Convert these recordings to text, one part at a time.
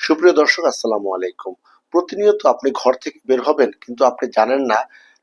সুপ্রিয় দর্শক, আসসালামু আলাইকুম। প্রতিনিয়ত আপনি ঘর থেকে বের হবেন, কিন্তু আপনি জানেন না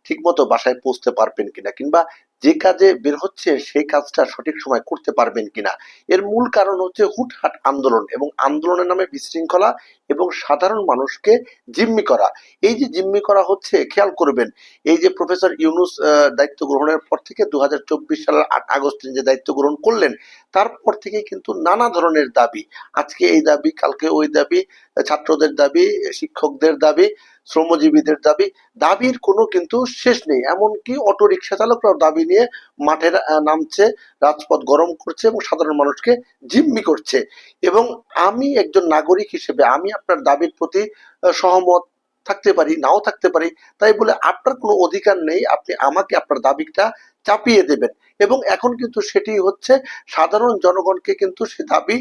ঠিকমতো বাসায় পৌঁছতে পারবেন কিনা, কিংবা যে কাজে বের হচ্ছে সেই কাজটা সঠিক সময় করতে পারবেন কিনা। এর মূল কারণ হচ্ছে হুটহাট আন্দোলন, এবং আন্দোলনের নামে বিশৃঙ্খলা এবং সাধারণ মানুষকে জিম্মি করা। এই যে জিম্মি করা হচ্ছে, খেয়াল করবেন, এই যে প্রফেসর ইউনূস দায়িত্ব গ্রহণের পর থেকে ২০২৪ সালের ৮ আগস্ট যে দায়িত্ব গ্রহণ করলেন, তারপর থেকে কিন্তু নানা ধরনের দাবি, আজকে এই দাবি, কালকে ওই দাবি, ছাত্রদের দাবি, শিক্ষকদের দাবি, শ্রমজীবীদের দাবি, দাবির কোনো কিন্তু শেষ নেই। এমনকি অটো রিক্সা চালকরাও দাবি নিয়ে মাঠে নামছে, রাজপথ গরম করছে এবং সাধারণ মানুষকে জিম্মি করছে। এবং আমি একজন নাগরিক হিসেবে আমি আপনার দাবির প্রতি সহমত থাকতে পারি, নাও থাকতে পারি, তাই বলে আপনার কোনো অধিকার নেই আপনি আমাকে আপনার দাবিটা চাপিয়ে দেবেন। এবং এখন কিন্তু সেটি হচ্ছে, সাধারণ জনগণকে কিন্তু সে দাবি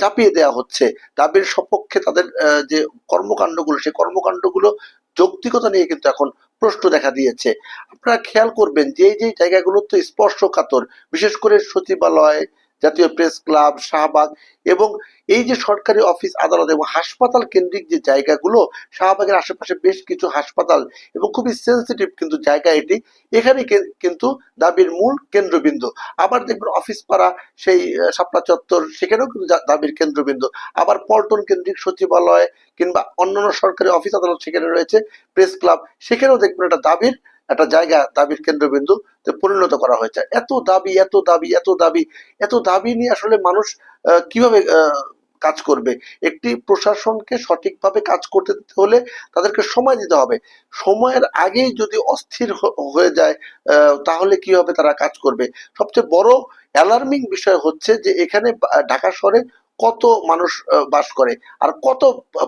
চাপিয়ে দেওয়া হচ্ছে। দাবির সপক্ষে তাদের যে কর্মকাণ্ডগুলো, সেই কর্মকাণ্ডগুলো যৌক্তিকতা নিয়ে কিন্তু এখন প্রশ্ন দেখা দিয়েছে। আপনারা খেয়াল করবেন যে এই যে জায়গাগুলো তো স্পর্শকাতর, বিশেষ করে সচিবালয়, জাতীয় প্রেস ক্লাব, শাহবাগ, এবং এই যে সরকারি অফিস, আদালত এবং হাসপাতাল কেন্দ্রিক যে জায়গাগুলো, শাহবাগের আশেপাশে বেশ কিছু হাসপাতাল এবং খুবই সেন্সিটিভ কিন্তু জায়গা এটি, এখানে কিন্তু দাবির মূল কেন্দ্রবিন্দু। আবার দেখবেন অফিস পাড়া, সেই শাপলা চত্বর, সেখানেও কিন্তু দাবির কেন্দ্রবিন্দু। আবার পল্টন কেন্দ্রিক সচিবালয় কিংবা অন্যান্য সরকারি অফিস আদালত সেখানে রয়েছে, প্রেস ক্লাব, সেখানেও দেখবেন একটা দাবির একটা জায়গা, দাবির কেন্দ্রবিন্দু পরিণত করা হয়েছে। এত দাবি, এত দাবি, এত দাবি, এত দাবি নিয়ে আসলে মানুষ কিভাবে কাজ করবে? একটি প্রশাসনকে সঠিকভাবে কাজ করতে দিতে হলে তাদেরকে সময় দিতে হবে। সময়ের আগেই যদি অস্থির হয়ে যায়, তাহলে কি হবে? তারা কাজ করবে। সবচেয়ে বড় অ্যালার্মিং বিষয় হচ্ছে যে এখানে ঢাকা শহরে কত মানুষ বাস করে, আর কত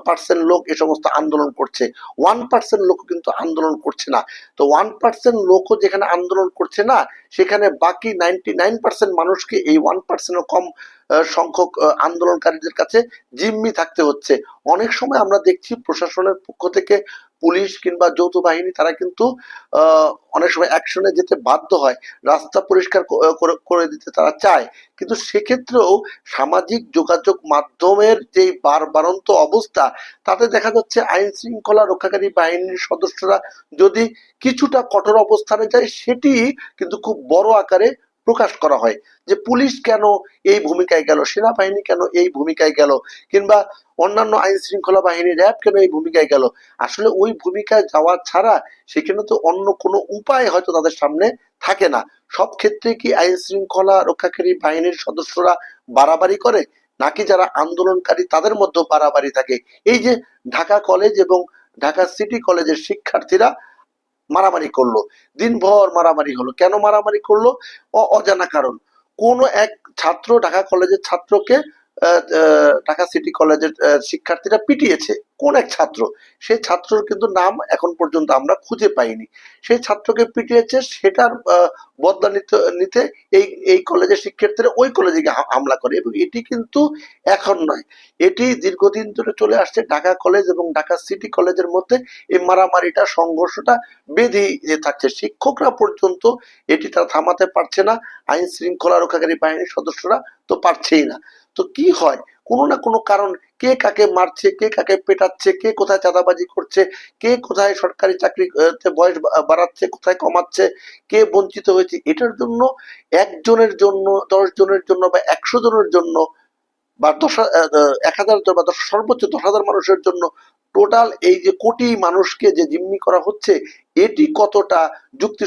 পার্সেন্ট লোক এ সমস্ত আন্দোলন করছে। 1% লোক কিন্তু আন্দোলন করছে না। তো 1% লোকও যেখানে আন্দোলন করছে না, সেখানে বাকি 99% মানুষকে এই 1% কম সংখ্যক আন্দোলনকারীদের কাছে জিম্মি থাকতে হচ্ছে। অনেক সময় আমরা দেখছি প্রশাসনের পক্ষ থেকে পুলিশ কিংবা যৌথ বাহিনী, তারা কিন্তু অনেক সময় অ্যাকশনে যেতে বাধ্য হয়, রাস্তা পরিষ্কার করে দিতে তারা চায়, কিন্তু সেক্ষেত্রেও সামাজিক যোগাযোগ মাধ্যমের যে বারবারন্ত অবস্থা, তাতে দেখা যাচ্ছে আইন শৃঙ্খলা রক্ষাকারী বাহিনীর সদস্যরা যদি কিছুটা কঠোর অবস্থানে যায়, সেটি কিন্তু খুব বড় আকারে প্রকাশ করা হয়, যে পুলিশ কেন এই ভূমিকায় গেল, সেনাবাহিনী কেন এই ভূমিকায় গেল, কিংবা অন্যান্য আইন শৃঙ্খলা বাহিনী, র্যাব কেন এই ভূমিকায় গেল। আসলে ওই ভূমিকায় যাওয়া ছাড়া সেখানে তো অন্য কোনো উপায় হয়তো তাদের সামনে থাকে না। সব ক্ষেত্রে কি আইন শৃঙ্খলা রক্ষাকারী বাহিনীর সদস্যরা বাড়াবাড়ি করে, নাকি যারা আন্দোলনকারী তাদের মধ্যে বাড়াবাড়ি থাকে? এই যে ঢাকা কলেজ এবং ঢাকা সিটি কলেজের শিক্ষার্থীরা মারামারি করলো, দিনভর মারামারি হলো, কেন মারামারি করলো? অজানা কারণ। কোন এক ছাত্র ঢাকা কলেজের ছাত্রকে ঢাকা সিটি কলেজের শিক্ষার্থীরা পিটিয়েছে। কোন এক ছাত্র, সেই ছাত্রর কিন্তু নাম এখন পর্যন্ত আমরা খুঁজে পাইনি। সেই ছাত্রকে পিটিয়েছে, সেটার বদলা নিতে নিতে এই এই কলেজের শিক্ষার্থীরা ওই কলেজে গিয়ে হামলা করে। এবং এটি কিন্তু এখন নয়, এটি দীর্ঘদিন ধরে চলে আসছে। ঢাকা কলেজ এবং ঢাকা সিটি কলেজের মধ্যে এই মারামারিটা, সংঘর্ষটা বেঁধে থাকছে। শিক্ষকরা পর্যন্ত এটি তারা থামাতে পারছে না, আইন শৃঙ্খলা রক্ষাকারী বাহিনীর সদস্যরা তো পারছেই না। তো কি হয়, কোনো না কোনো কারণ, কে কাকে মারছে, কে কাকে পেটাচ্ছে, কে কোথায় চাঁদাবাজি করছে, কে কোথায় সরকারি চাকরি বয়স বাড়াচ্ছে, কোথায় কমাচ্ছে, কে বঞ্চিত হয়েছে, এটার জন্য একজনের জন্য, 10 জনের জন্য বা 100 জনের জন্য বা 10,000 বা সর্বোচ্চ 10,000 মানুষের জন্য টোটাল এই যে কোটি মানুষকে যে জিম্মি করা হচ্ছে, এটি কতটা যুক্তি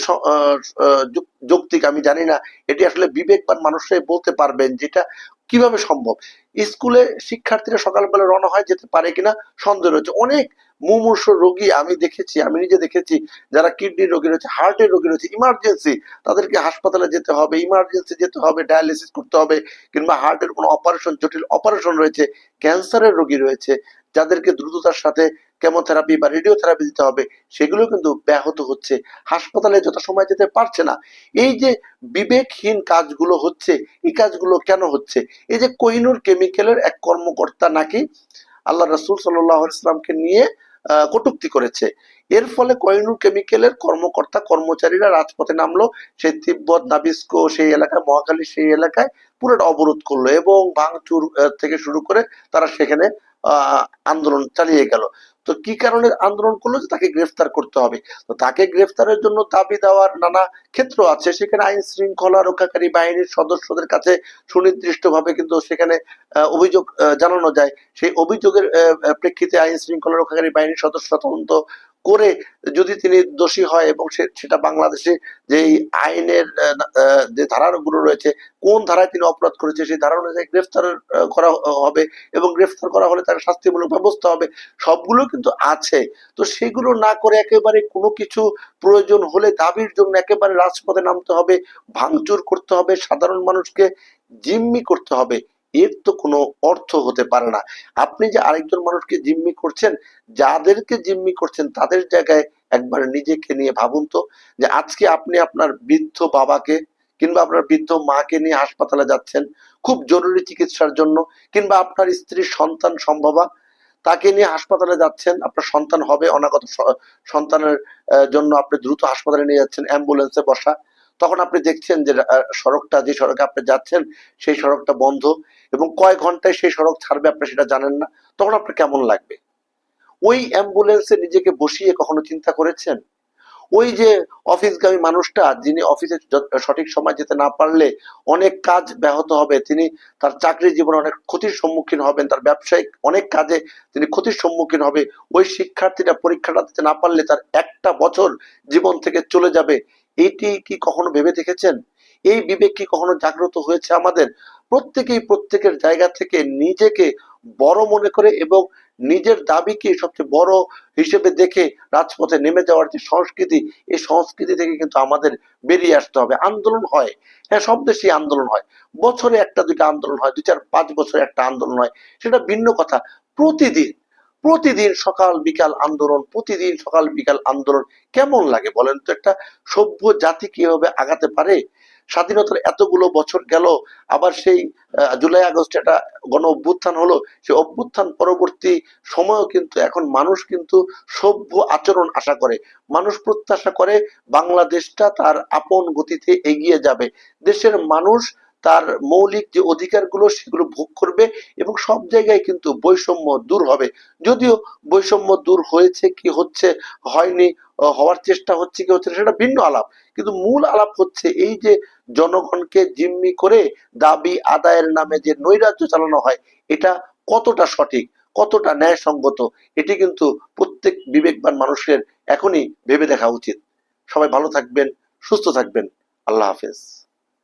যৌক্তিক আমি জানি না। এটি আসলে বিবেকবান মানুষরাই বলতে পারবেন যেটা কিভাবে সম্ভব। স্কুলে শিক্ষার্থীরা সকালবেলা রওনা হয়, যেতে পারে কিনা সন্দেহ রয়েছে। অনেক মুমূর্ষু রোগী আমি দেখেছি, আমি নিজে দেখেছি, যারা কিডনি রোগী রয়েছে, হার্টের রোগী রয়েছে, ইমার্জেন্সি, তাদেরকে হাসপাতালে যেতে হবে, ইমার্জেন্সি যেতে হবে, ডায়ালিসিস করতে হবে, কিংবা হার্টের কোনো অপারেশন, জটিল অপারেশন রয়েছে, ক্যান্সারের রোগী রয়েছে, যাদেরকে দ্রুততার সাথে কেমোথেরাপি বা রেডিওথেরাপি দিতে হবে, সেগুলো কিন্তু ব্যাহত হচ্ছে, হাসপাতালে যথাসময়ে যেতে পারছে না। এই যে বিবেকহীন কাজগুলো হচ্ছে, এই কাজগুলো কেন হচ্ছে? এই যে কোহিনূর কেমিক্যালের এক কর্মকর্তা নাকি আল্লাহ রাসূল সাল্লাল্লাহু আলাইহি ওয়াসাল্লামকে নিয়ে কটূক্তি করেছে, এর ফলে কোহিনূর কেমিক্যালের কর্মকর্তা কর্মচারীরা রাজপথে নামলো, সেই তিব্বত, নাবিস্কো সেই এলাকায়, মহাখালী সেই এলাকায় পুরোটা অবরোধ করলো এবং ভাঙচুর থেকে শুরু করে তারা সেখানে আহ আন্দোলন চালিয়ে গেল। তো কি কারণে আন্দোলন করলো? যে তাকে গ্রেফতার করতে হবে। তো তাকে গ্রেফতারের জন্য দাবি দেওয়ার নানা ক্ষেত্র আছে, সেখানে আইন শৃঙ্খলা রক্ষাকারী বাহিনীর সদস্যদের কাছে সুনির্দিষ্টভাবে কিন্তু সেখানে অভিযোগ জানানো যায়। সেই অভিযোগের প্রেক্ষিতে আইন শৃঙ্খলা রক্ষাকারী বাহিনীর সদস্যরা তদন্ত করে যদি তিনি দোষী হয় এবং সেটা বাংলাদেশে যে আইনের যে ধারাগুলো রয়েছে, কোন ধারায় তিনি অপরাধ করেছে সেই ধারা অনুযায়ী গ্রেফতার করা হবে, এবং গ্রেফতার করা হলে তার শাস্তিমূলক ব্যবস্থা হবে, সবগুলো কিন্তু আছে। তো সেগুলো না করে একেবারে কোনো কিছু প্রয়োজন হলে দাবির জন্য একেবারে রাজপথে নামতে হবে, ভাঙচুর করতে হবে, সাধারণ মানুষকে জিম্মি করতে হবে, এর তো কোনো অর্থ হতে পারে না। আপনি যে আরেকজন মানুষকে জিম্মি করছেন, যাদেরকে জিম্মি করছেন তাদের জায়গায় একবার নিজেকে নিয়ে ভাবুন তো, যে আজকে আপনি আপনার বৃদ্ধ বাবাকে কিংবা আপনার বৃদ্ধ মাকে নিয়ে হাসপাতালে যাচ্ছেন খুব জরুরি চিকিৎসার জন্য, কিংবা আপনার স্ত্রীর সন্তান সম্ভবা, তাকে নিয়ে হাসপাতালে যাচ্ছেন, আপনার সন্তান হবে, অনাগত সন্তানের জন্য আপনি দ্রুত হাসপাতালে নিয়ে যাচ্ছেন, অ্যাম্বুলেন্সে বসা, তখন আপনি দেখছেন যে সড়কটা, যে সড়কে আপনি যাচ্ছেন সেই সড়কটা বন্ধ, এবং কয় ঘন্টায় সেই সড়ক ছাড়বে আপনি সেটা জানেন না, তখন আপনার কেমন লাগবে? ওই অ্যাম্বুলেন্সে নিজেকে বসিয়ে কখনো চিন্তা করেছেন? ওই যে অফিসগামী মানুষটা, যিনি অফিসে সঠিক সময় যেতে না পারলে অনেক কাজ ব্যাহত হবে, তিনি তার চাকরি জীবনে অনেক ক্ষতির সম্মুখীন হবেন, তার ব্যবসায়িক অনেক কাজে তিনি ক্ষতির সম্মুখীন হবে, ওই শিক্ষার্থীরা পরীক্ষাটা দিতে না পারলে তার একটা বছর জীবন থেকে চলে যাবে, এইটি কি কখনো ভেবে দেখেছেন? এই বিবেক কি কখনো জাগ্রত হয়েছে আমাদের? প্রত্যেকেই প্রত্যেকের জায়গা থেকে নিজেকে বড় মনে করে এবং নিজের দাবিকে সবচেয়ে বড় হিসেবে দেখে রাজপথে নেমে যাওয়ার যে সংস্কৃতি, এই সংস্কৃতি থেকে কিন্তু আমাদের বেরিয়ে আসতে হবে। আন্দোলন হয়, হ্যাঁ, সব দেশেই আন্দোলন হয়, বছরে একটা দুইটা আন্দোলন হয়, 2 4 5 বছরে একটা আন্দোলন হয়, সেটা ভিন্ন কথা। প্রতিদিন প্রতিদিন সকাল বিকাল আন্দোলন, প্রতিদিন সকাল বিকাল আন্দোলন কেমন লাগে বলেন তো? একটা সভ্য জাতি কিভাবে আগাতে পারে? স্বাধীনতার এতগুলো বছর গেল, আবার সেই জুলাই আগস্টে একটা গণ অভ্যুত্থান হলো, সেই অভ্যুত্থান পরবর্তী সময়ও কিন্তু এখন মানুষ কিন্তু সভ্য আচরণ আশা করে, মানুষ প্রত্যাশা করে বাংলাদেশটা তার আপন গতিতে এগিয়ে যাবে, দেশের মানুষ তার মৌলিক যে অধিকারগুলো সেগুলো ভোগ করবে, এবং সব জায়গায় কিন্তু বৈষম্য দূর হবে। যদিও বৈষম্য দূর হয়েছে কি হচ্ছে, হয়নি, হওয়ার চেষ্টা হচ্ছে কি হচ্ছে না, সেটা ভিন্ন আলাপ। কিন্তু মূল আলাপ হচ্ছে এই যে জনগণকে জিম্মি করে দাবি আদায়ের নামে যে নৈরাজ্য চালানো হয়, এটা কতটা সঠিক, কতটা ন্যায়সঙ্গত, এটি কিন্তু প্রত্যেক বিবেকবান মানুষের এখনই ভেবে দেখা উচিত। সবাই ভালো থাকবেন, সুস্থ থাকবেন। আল্লাহ হাফেজ।